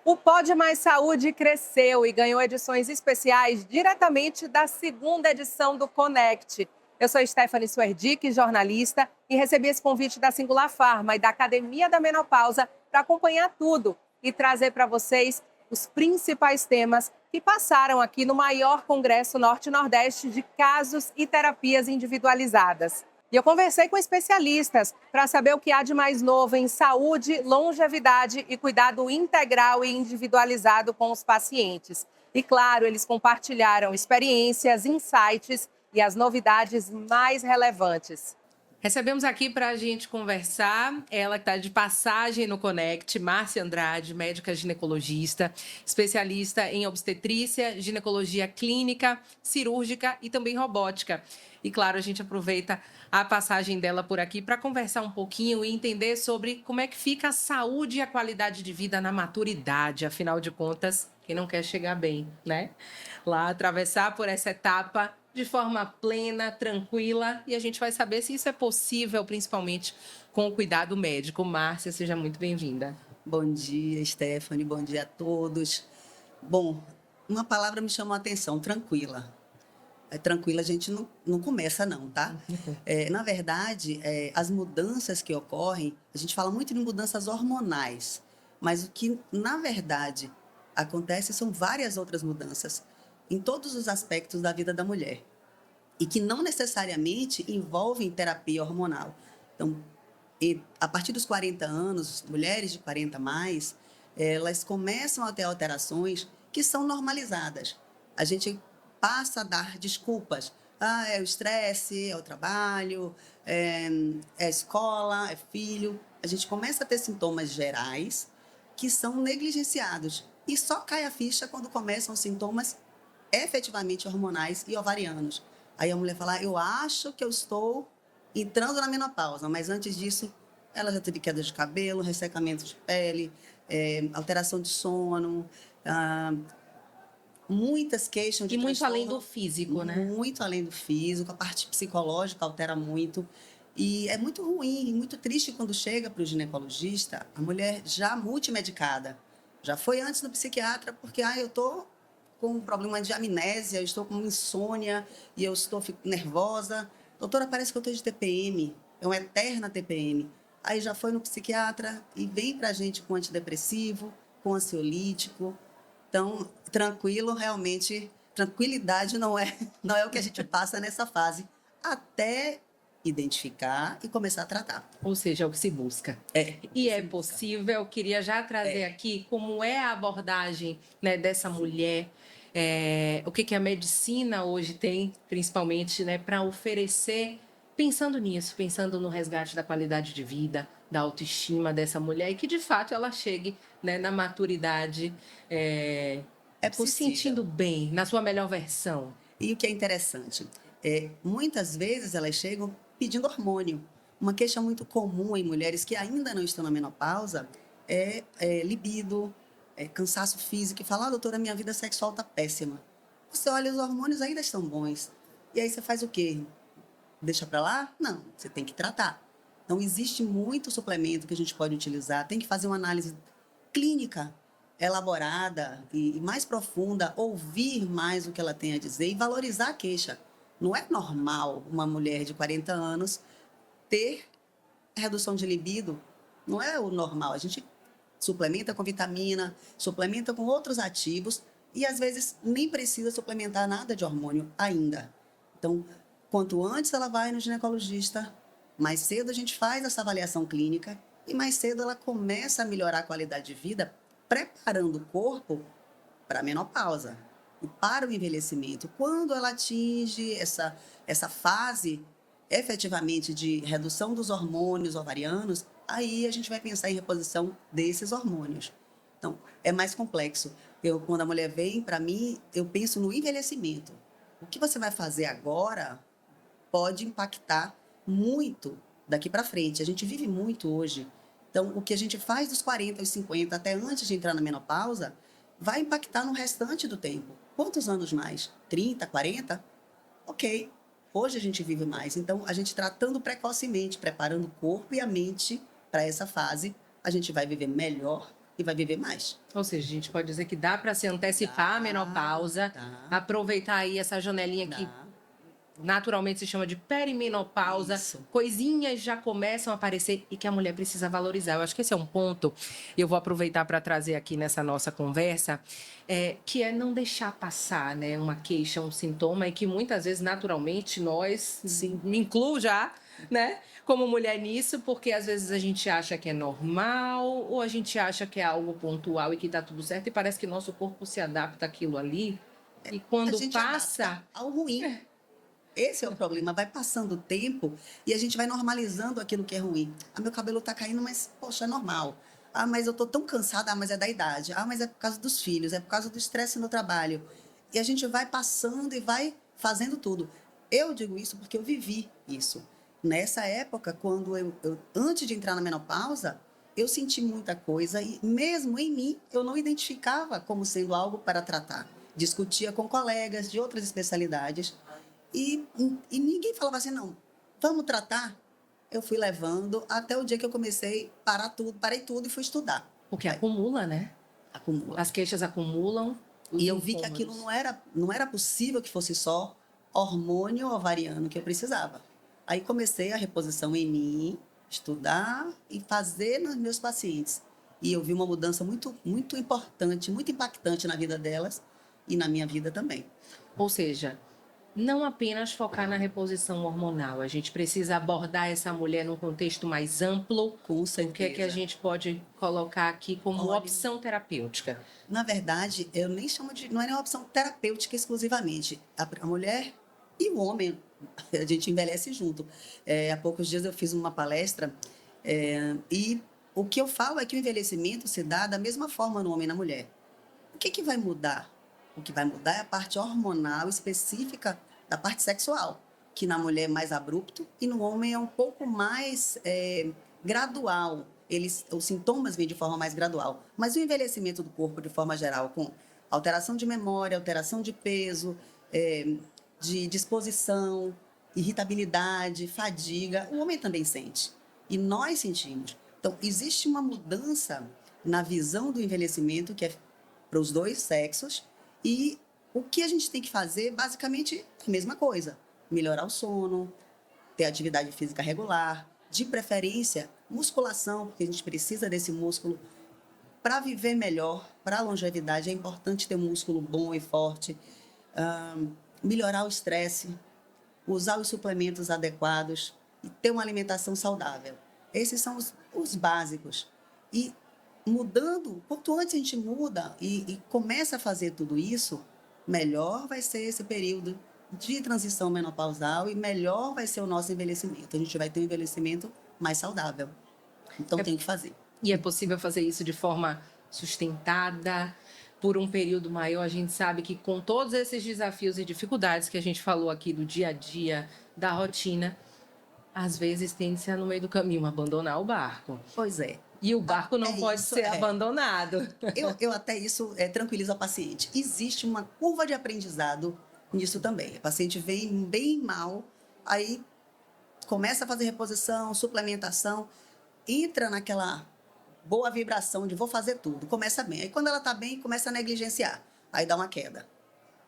O Pode Mais Saúde cresceu e ganhou edições especiais diretamente da segunda edição do Connect. Eu sou Stephanie Suerdick, jornalista, e recebi esse convite da Singular Pharma e da Academia da Menopausa para acompanhar tudo e trazer para vocês os principais temas que passaram aqui no maior congresso Norte-Nordeste de casos e terapias individualizadas. E eu conversei com especialistas para saber o que há de mais novo em saúde, longevidade e cuidado integral e individualizado com os pacientes. E claro, eles compartilharam experiências, insights e as novidades mais relevantes. Recebemos aqui para a gente conversar, ela que está de passagem no Connect, Márcia Andrade, médica ginecologista, especialista em obstetrícia, ginecologia clínica, cirúrgica e também robótica. E claro, a gente aproveita a passagem dela por aqui para conversar um pouquinho e entender sobre como é que fica a saúde e a qualidade de vida na maturidade. Afinal de contas, quem não quer chegar bem, né? Lá, atravessar por essa etapa de forma plena, tranquila, e a gente vai saber se isso é possível, principalmente com o cuidado médico. Márcia, seja muito bem-vinda. Bom dia, Stephanie, bom dia a todos. Bom, uma palavra me chamou a atenção, tranquila. Tranquila a gente não começa não, tá? Na verdade, as mudanças que ocorrem, a gente fala muito de mudanças hormonais, mas o que, na verdade, acontece são várias outras mudanças em todos os aspectos da vida da mulher e que não necessariamente envolvem terapia hormonal. Então, a partir dos 40 anos, mulheres de 40 a mais, elas começam a ter alterações que são normalizadas. A gente passa a dar desculpas. Ah, é o estresse, é o trabalho, é a escola, é filho. A gente começa a ter sintomas gerais que são negligenciados. E só cai a ficha quando começam os sintomas efetivamente hormonais e ovarianos. Aí a mulher fala, eu acho que eu estou entrando na menopausa, mas antes disso, ela já teve queda de cabelo, ressecamento de pele, alteração de sono, muitas queixam de E muito transtorno, além do físico, né? Muito além do físico, a parte psicológica altera muito. E é muito ruim e muito triste quando chega para o ginecologista a mulher já multimedicada. Já foi antes do psiquiatra, porque eu estou com um problema de amnésia, eu estou com insônia e eu estou nervosa. Doutora, parece que eu estou de TPM, é uma eterna TPM. Aí já foi no psiquiatra e vem para a gente com antidepressivo, com ansiolítico. Então, tranquilo, realmente, tranquilidade não é o que a gente passa nessa fase, até identificar e começar a tratar. Ou seja, é o que se busca. E é possível, eu queria já trazer aqui como é a abordagem, né, dessa mulher, o que a medicina hoje tem, principalmente, né, para oferecer, pensando nisso, pensando no resgate da qualidade de vida, da autoestima dessa mulher e que, de fato, ela chegue, né, na maturidade, se sentindo bem, na sua melhor versão. E o que é interessante, muitas vezes elas chegam pedindo hormônio. Uma queixa muito comum em mulheres que ainda não estão na menopausa é libido, cansaço físico, e fala, doutora, minha vida sexual está péssima. Você olha, os hormônios ainda estão bons. E aí você faz o quê? Deixa para lá? Não, você tem que tratar. Então, existe muito suplemento que a gente pode utilizar, tem que fazer uma análise clínica elaborada e mais profunda, ouvir mais o que ela tem a dizer e valorizar a queixa. Não é normal uma mulher de 40 anos ter redução de libido, não é o normal. A gente suplementa com vitamina, suplementa com outros ativos e às vezes nem precisa suplementar nada de hormônio ainda. Então, quanto antes ela vai no ginecologista, mais cedo a gente faz essa avaliação clínica e mais cedo ela começa a melhorar a qualidade de vida, preparando o corpo para a menopausa e para o envelhecimento. Quando ela atinge essa fase efetivamente de redução dos hormônios ovarianos, aí a gente vai pensar em reposição desses hormônios. Então, é mais complexo. Quando a mulher vem para mim, eu penso no envelhecimento. O que você vai fazer agora pode impactar muito daqui para frente. A gente vive muito hoje. Então, o que a gente faz dos 40 aos 50 até antes de entrar na menopausa vai impactar no restante do tempo. Quantos anos mais? 30, 40? Ok. Hoje a gente vive mais. Então, a gente tratando precocemente, preparando o corpo e a mente para essa fase, a gente vai viver melhor e vai viver mais. Ou seja, a gente pode dizer que dá para se antecipar a menopausa, Dá, aproveitar aí essa janelinha que dá. naturalmente se chama de perimenopausa, Isso. coisinhas já começam a aparecer e que a mulher precisa valorizar. Eu acho que esse é um ponto, eu vou aproveitar para trazer aqui nessa nossa conversa, que é não deixar passar, né, uma queixa, um sintoma, e que muitas vezes, naturalmente, nós, sim, me incluo já, né, como mulher nisso, porque às vezes a gente acha que é normal, ou a gente acha que é algo pontual e que está tudo certo, e parece que nosso corpo se adapta àquilo ali, e A quando gente passa... adapta ao ruim. Esse é o problema. Vai passando o tempo e a gente vai normalizando aquilo que é ruim. Ah, meu cabelo tá caindo, mas, poxa, é normal. Ah, mas eu tô tão cansada. Ah, mas é da idade. Ah, mas é por causa dos filhos. É por causa do estresse no trabalho. E a gente vai passando e vai fazendo tudo. Eu digo isso porque eu vivi isso. Nessa época, quando antes de entrar na menopausa, eu senti muita coisa e mesmo em mim, eu não identificava como sendo algo para tratar. Discutia com colegas de outras especialidades e, e ninguém falava assim, não, vamos tratar. Eu fui levando até o dia que eu comecei a parar tudo, parei tudo e fui estudar. Porque Aí, acumula, né? acumula. As queixas acumulam. E eu vi que aquilo não era possível que fosse só hormônio ovariano que eu precisava. Aí comecei a reposição em mim, estudar e fazer nos meus pacientes. E eu vi uma mudança muito importante, muito impactante na vida delas e na minha vida também. Ou seja, não apenas focar na reposição hormonal. A gente precisa abordar essa mulher num contexto mais amplo. Com O que é que a certeza. gente pode colocar aqui como Olha, opção terapêutica? na verdade, eu nem chamo de. Não é uma opção terapêutica exclusivamente. A mulher e o homem, a gente envelhece junto. Há poucos dias eu fiz uma palestra e o que eu falo é que o envelhecimento se dá da mesma forma no homem e na mulher. O que vai mudar? O que vai mudar é a parte hormonal específica da parte sexual, que na mulher é mais abrupto e no homem é um pouco mais gradual. Os sintomas vêm de forma mais gradual. Mas o envelhecimento do corpo, de forma geral, com alteração de memória, alteração de peso, de disposição, irritabilidade, fadiga, o homem também sente. E nós sentimos. Então, existe uma mudança na visão do envelhecimento que é para os dois sexos. E o que a gente tem que fazer, basicamente, é a mesma coisa. Melhorar o sono, ter atividade física regular, de preferência, musculação, porque a gente precisa desse músculo. Para viver melhor, para a longevidade, é importante ter um músculo bom e forte. Melhorar o estresse, usar os suplementos adequados e ter uma alimentação saudável. Esses são os básicos. E mudando, quanto antes a gente muda e começa a fazer tudo isso, melhor vai ser esse período de transição menopausal e melhor vai ser o nosso envelhecimento. A gente vai ter um envelhecimento mais saudável. Então tem que fazer. E é possível fazer isso de forma sustentada, por um período maior. A gente sabe que com todos esses desafios e dificuldades que a gente falou aqui do dia a dia, da rotina, às vezes tende-se a, no meio do caminho, abandonar o barco. Pois é. E o barco não pode ser abandonado. Eu até isso tranquilizo a paciente. Existe uma curva de aprendizado nisso também. A paciente vem bem mal, aí começa a fazer reposição, suplementação, entra naquela boa vibração de vou fazer tudo, começa bem. Aí quando ela está bem, começa a negligenciar, aí dá uma queda.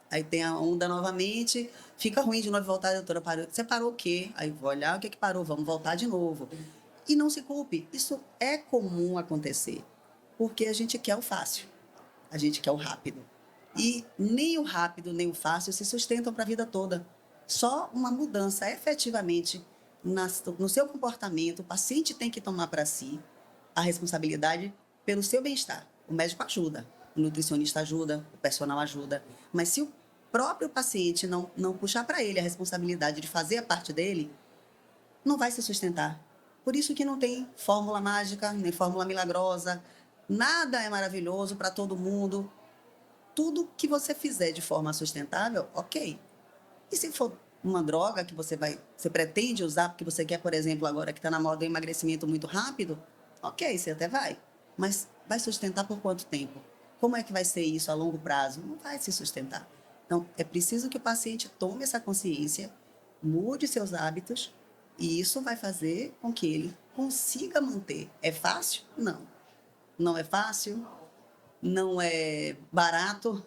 Aí tem a onda novamente, fica ruim de novo voltar, doutora, parou. Você parou o quê? Aí vou olhar o que parou, vamos voltar de novo. E não se culpe, isso é comum acontecer, porque a gente quer o fácil, a gente quer o rápido. E nem o rápido, nem o fácil se sustentam para a vida toda. Só uma mudança efetivamente no seu comportamento, o paciente tem que tomar para si a responsabilidade pelo seu bem-estar. O médico ajuda, o nutricionista ajuda, o personal ajuda, mas se o próprio paciente não puxar para ele a responsabilidade de fazer a parte dele, não vai se sustentar. Por isso que não tem fórmula mágica, nem fórmula milagrosa. Nada é maravilhoso para todo mundo. Tudo que você fizer de forma sustentável, ok. E se for uma droga que você pretende usar, porque você quer, por exemplo, agora que está na moda o emagrecimento muito rápido, ok, você até vai. Mas vai sustentar por quanto tempo? Como é que vai ser isso a longo prazo? Não vai se sustentar. Então, é preciso que o paciente tome essa consciência mude seus hábitos e isso vai fazer com que ele consiga manter. É fácil? Não. Não é fácil, não é barato,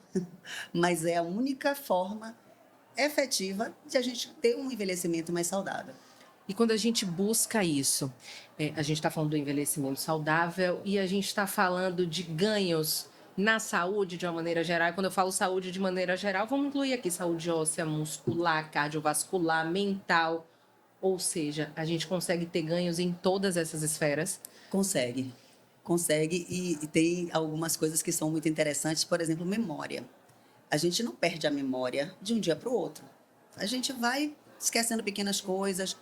mas é a única forma efetiva de a gente ter um envelhecimento mais saudável. E quando a gente busca isso, a gente está falando do envelhecimento saudável e a gente está falando de ganhos na saúde de uma maneira geral. E quando eu falo saúde de maneira geral, vamos incluir aqui saúde óssea, muscular, cardiovascular, mental. Ou seja, a gente consegue ter ganhos em todas essas esferas. Consegue, consegue e tem algumas coisas que são muito interessantes, por exemplo, memória. A gente não perde a memória de um dia para o outro. A gente vai esquecendo pequenas coisas.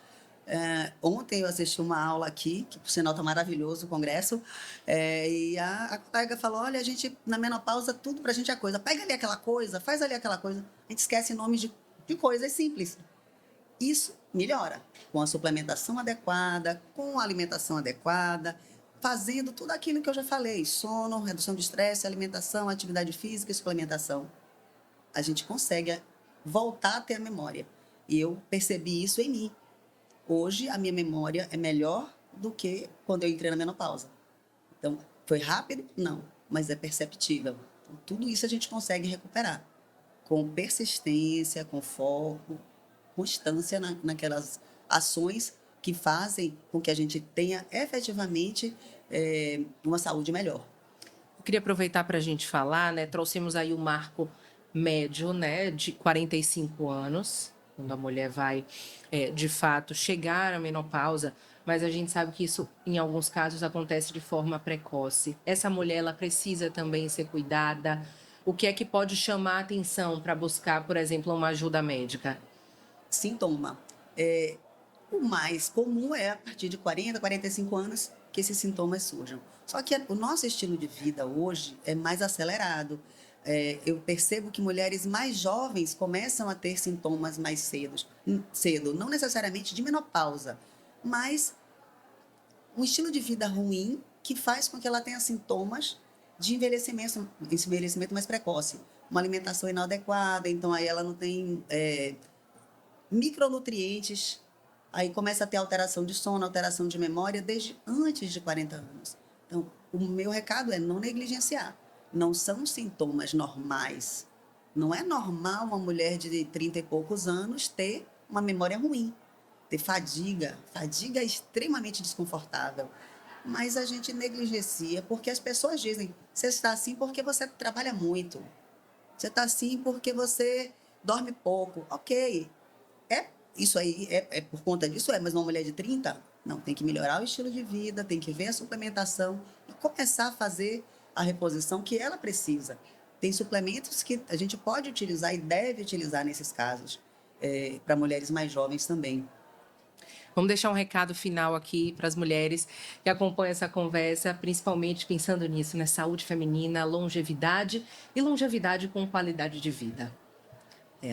Ontem eu assisti uma aula aqui, que por sinal está maravilhoso o congresso, e a colega falou, olha, a gente na menopausa tudo para a gente é coisa. Pega ali aquela coisa, faz ali aquela coisa. A gente esquece nomes de coisas simples. Isso melhora com a suplementação adequada, com a alimentação adequada, fazendo tudo aquilo que eu já falei, sono, redução de estresse, alimentação, atividade física e suplementação. A gente consegue voltar a ter a memória. E eu percebi isso em mim. Hoje, a minha memória é melhor do que quando eu entrei na menopausa. Então, foi rápido? Não, mas é perceptível. Então, tudo isso a gente consegue recuperar com persistência, com foco, constância naquelas ações que fazem com que a gente tenha efetivamente uma saúde melhor. Eu queria aproveitar para a gente falar, né? Trouxemos aí o marco médio, né, de 45 anos, quando a mulher vai, de fato, chegar à menopausa, mas a gente sabe que isso, em alguns casos, acontece de forma precoce. Essa mulher, ela precisa também ser cuidada. O que é que pode chamar a atenção para buscar, por exemplo, uma ajuda médica? Sintoma. O mais comum é a partir de 40, 45 anos que esses sintomas surjam. Só que o nosso estilo de vida hoje é mais acelerado. Eu percebo que mulheres mais jovens começam a ter sintomas mais cedo, não necessariamente de menopausa, mas um estilo de vida ruim que faz com que ela tenha sintomas de envelhecimento mais precoce. Uma alimentação inadequada, então aí ela não tem micronutrientes, aí começa a ter alteração de sono, alteração de memória desde antes de 40 anos. Então, o meu recado é não negligenciar. Não são sintomas normais. Não é normal uma mulher de 30 e poucos anos ter uma memória ruim, ter fadiga. Fadiga é extremamente desconfortável. Mas a gente negligencia porque as pessoas dizem, você está assim porque você trabalha muito. Você está assim porque você dorme pouco. Ok, isso aí é por conta disso, mas uma mulher de 30, não, tem que melhorar o estilo de vida, tem que ver a suplementação e começar a fazer a reposição que ela precisa. Tem suplementos que a gente pode utilizar e deve utilizar nesses casos, para mulheres mais jovens também. Vamos deixar um recado final aqui para as mulheres que acompanham essa conversa, principalmente pensando nisso, né? Saúde feminina, longevidade e longevidade com qualidade de vida.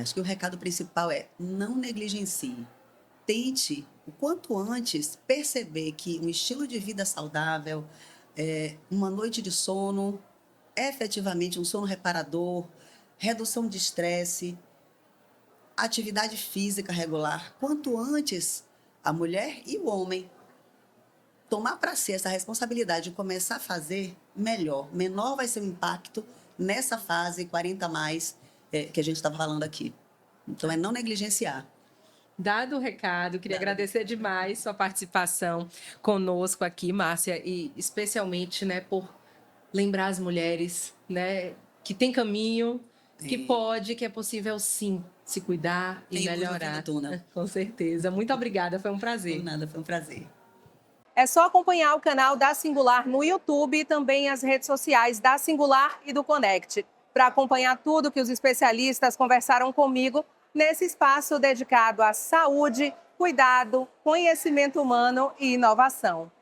Acho que o recado principal é não negligencie. Tente, o quanto antes, perceber que um estilo de vida saudável, uma noite de sono, efetivamente um sono reparador, redução de estresse, atividade física regular, quanto antes a mulher e o homem tomar para si essa responsabilidade de começar a fazer, melhor. Menor vai ser o impacto nessa fase 40 a mais que a gente estava falando aqui. Então, é não negligenciar. Dado o recado, queria agradecer demais sua participação conosco aqui, Márcia, e especialmente, né, por lembrar as mulheres, né, que tem caminho, que é possível sim se cuidar e melhorar. Com certeza. Muito obrigada, foi um prazer. Por nada, foi um prazer. É só acompanhar o canal da Singular no YouTube e também as redes sociais da Singular e do Conect, para acompanhar tudo que os especialistas conversaram comigo nesse espaço dedicado à saúde, cuidado, conhecimento humano e inovação.